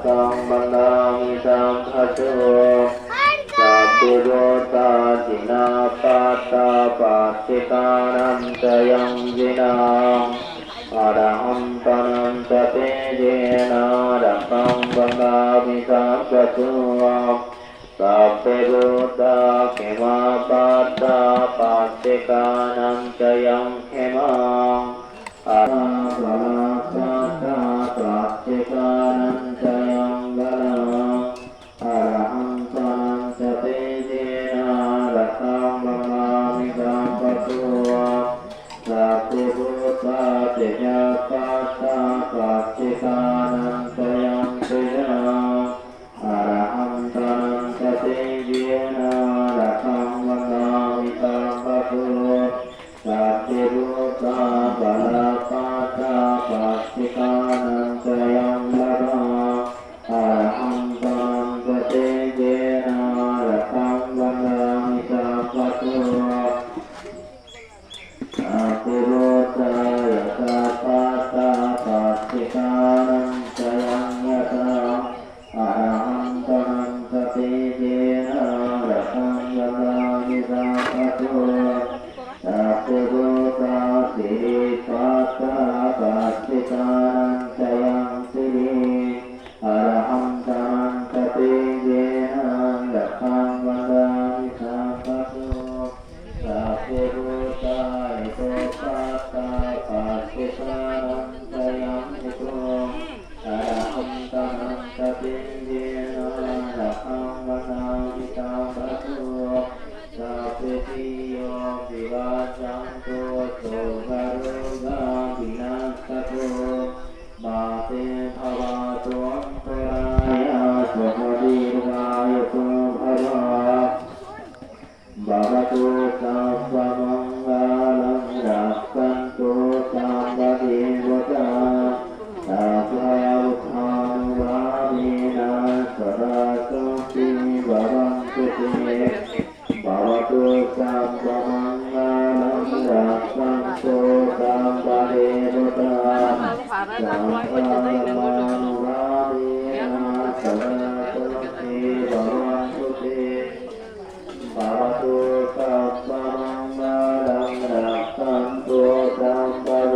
สังบันดามิสัมภะโตสัพพิโยตาจินาปัตตาปัสสิกานันตยังวินาอรหันตนันตเตเจนะระสังบันดามิสัมภะโตสัพพิโยตาเขมาปัตตาปัสสิกานันตยังเขมาอาลาภะสัตตาปัสสิกานันตยังวะลาอรหันตนันตเตเจนะระสังบันดามิสัมภะโตสัพพิพุทธาเตยะปัสสะปัสสิกานันตยังเตยะอรหันตนันตเตเยนะระสังบันดามิสัมภะโตสัพพิพุทธาภะละปัสสะปัสสิกานันตยังละภะอรหันตนันตเตเยนะระสังบันดามิสัมภะโตสัพพิโรจายะสัพพะตาปัสสิกานันตยังยะตาอรหันตนันตเตเยนะระสังบันดามิสัมภะโตสัพพิโรจาสิริปัสสะปัสสิกานันตยังสิริอรหันตนันตเตเยนะระสังบันดามิสัมภะโตสัพพิโรจาโตปัสสะปัสสิกานันตยังนิโกอรหันตนันตเตเยนะระสังบันดามิสัมภะโตสัพพิติโยวิวัจจันตุโสภะโรกาวินาศโตบาเตภวะตุอันตรายาสุขดีวายตุภะวะบาระตุสัพพะมังคาลังรักขันตุสัมปะเทวตาสัพพะอุทานุภาเวนะสรณสุขีวรังสุเตบาระตุสัพพะมังคาลังรักขันตุสัมปะเทวตาสัพพะอุทานุภาเวนะสรณสุขีวรังสุเตบาระตุสัพพะมังคาลังรักขันตุสัมปะเท